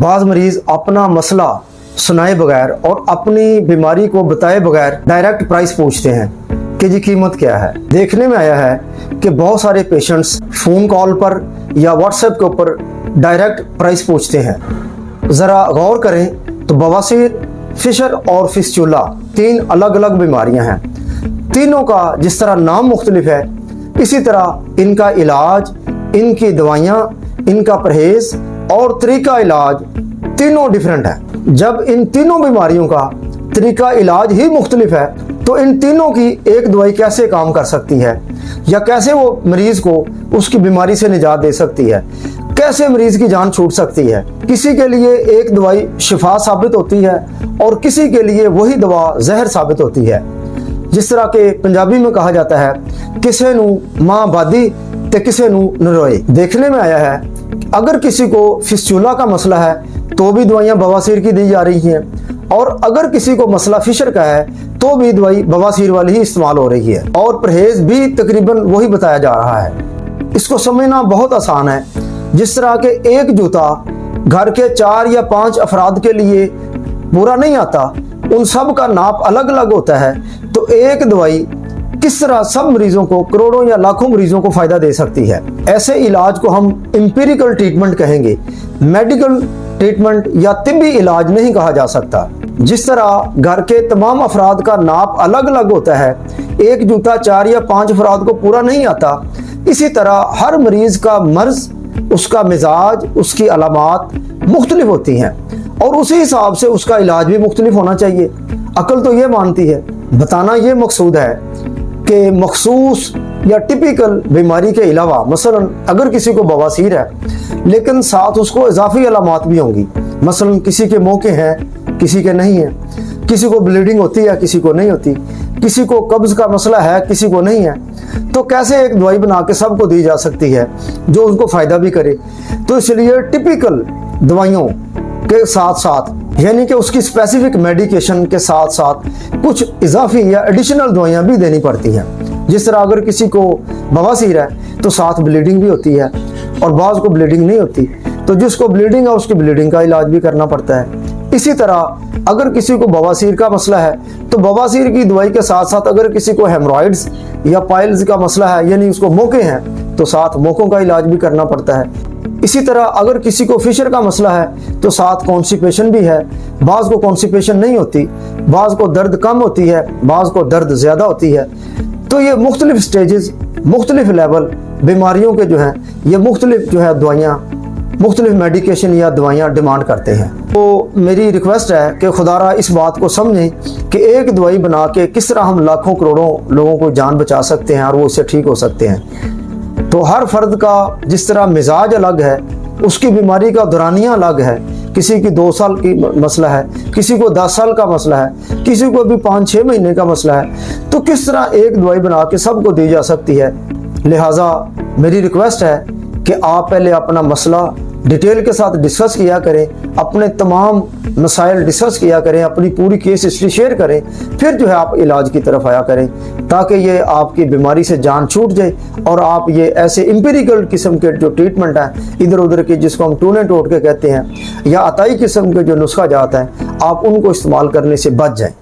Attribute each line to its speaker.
Speaker 1: बाज़ मरीज़ अपना मसला सुनाए बगैर और अपनी बीमारी को बताए बगैर डायरेक्ट प्राइस पूछते हैं कि जी कीमत क्या है। देखने में आया है कि बहुत सारे पेशेंट्स फ़ोन कॉल पर या व्हाट्सएप के ऊपर डायरेक्ट प्राइस पूछते हैं। ज़रा गौर करें तो बवासीर, फिशर और फिस्चुला 3 अलग अलग बीमारियां हैं। तीनों का जिस तरह नाम मुख्तलिफ है, इसी तरह इनका इलाज, इनकी दवाइयाँ, इनका परहेज़ और तरीका इलाज तीनों डिफरेंट है। जब इन तीनों बीमारियों का तरीका इलाज ही मुख्तलिफ है तो इन तीनों की एक दवाई कैसे काम कर सकती है, या कैसे वो मरीज़ को उसकी बीमारी से निजात दे सकती है, कैसे मरीज़ की जान छूट सकती है। किसी के लिए एक दवाई शिफा साबित होती है और किसी के लिए वही दवा जहर साबित होती है। जिस तरह के पंजाबी में कहा जाता है, किसे नू माँ बादी ते किसे नू नरोए। देखने में आया है अगर किसी को फिस्चुला का मसला है तो भी दवाइयाँ बवासीर की दी जा रही हैं, और अगर किसी को मसला फिशर का है तो भी दवाई बवासीर वाली ही इस्तेमाल हो रही है, और परहेज भी तकरीबन वही बताया जा रहा है। इसको समझना बहुत आसान है। जिस तरह के एक जूता घर के 4 या 5 अफराद के लिए पूरा नहीं आता, उन सब का नाप अलग अलग होता है, तो एक दवाई किस तरह सब मरीजों को, करोड़ों या लाखों मरीजों को फायदा दे सकती है। ऐसे इलाज को हम एम्पिरिकल ट्रीटमेंट कहेंगे, मेडिकल ट्रीटमेंट या तिब्बी इलाज नहीं कहा जा सकता। जिस तरह घर के तमाम अफराद का नाप अलग अलग होता है, एक जूता 4 या 5 अफराद को पूरा नहीं आता, इसी तरह हर मरीज का मर्ज, उसका मिजाज, उसकी अलामात मुख्तलिफ होती हैं और उसी हिसाब से उसका इलाज भी मुख्तलिफ होना चाहिए। अक्ल तो ये मानती है, बताना ये मकसूद है कि मखसूस या टिपिकल बीमारी के अलावा, मसलन अगर किसी को बवासीर है लेकिन साथ उसको इजाफी अलामात भी होंगी, मसलन किसी के मौके हैं, किसी के नहीं है, किसी को ब्लीडिंग होती है, किसी को नहीं होती, किसी को कब्ज का मसला है, किसी को नहीं है, तो कैसे एक दवाई बना के सबको दी जा सकती है जो उनको फ़ायदा भी करे। तो इसलिए टिपिकल दवाइयों के साथ साथ, यानी कि उसकी स्पेसिफिक मेडिकेशन के साथ साथ कुछ इजाफी या एडिशनल दवाइयाँ भी देनी पड़ती हैं। जिस तरह अगर किसी को बवासीर है तो साथ ब्लीडिंग भी होती है और बाज़ को ब्लीडिंग नहीं होती, तो जिसको ब्लीडिंग है उसकी ब्लीडिंग का इलाज भी करना पड़ता है। इसी तरह अगर किसी को बवासीर का मसला है तो बवासीर की दवाई के साथ साथ अगर किसी को हेमरॉइड्स या पाइल्स का मसला है, यानी उसको मौके हैं, तो साथ मौकों का इलाज भी करना पड़ता है। इसी तरह अगर किसी को फिशर का मसला है तो साथ कॉन्स्टिपेशन भी है। बाज़ को कॉन्स्टिपेशन नहीं होती, बाज़ को दर्द कम होती है, बाज़ को दर्द ज़्यादा होती है। तो ये मुख्तलिफ स्टेजेस, मुख्तलिफ लेवल बीमारियों के जो हैं, ये मुख्तलिफ जो है दवाइयाँ, मुख्तलिफ मेडिकेशन या दवाइयाँ डिमांड करते हैं। तो मेरी रिक्वेस्ट है कि खुदारा इस बात को समझें कि एक दवाई बना के किस तरह हम लाखों करोड़ों लोगों को जान बचा सकते हैं और वो इससे ठीक हो सकते हैं। तो हर फर्द का जिस तरह मिजाज अलग है, उसकी बीमारी का दौरानिया अलग है। किसी की 2 साल की मसला है, किसी को 10 साल का मसला है, किसी को भी 5-6 महीने का मसला है, तो किस तरह एक दवाई बना के सबको दी जा सकती है। लिहाजा मेरी रिक्वेस्ट है कि आप पहले अपना मसला डिटेल के साथ डिस्कस किया करें, अपने तमाम मसाइल डिस्कस किया करें, अपनी पूरी केस हिस्ट्री शेयर करें, फिर जो है आप इलाज की तरफ आया करें, ताकि ये आपकी बीमारी से जान छूट जाए और आप ये ऐसे एम्पिरिकल किस्म के जो ट्रीटमेंट हैं इधर उधर के, जिसको हम टूने टोट के कहते हैं, या अताई किस्म के जो नुस्खा जात हैं, आप उनको इस्तेमाल करने से बच जाएं।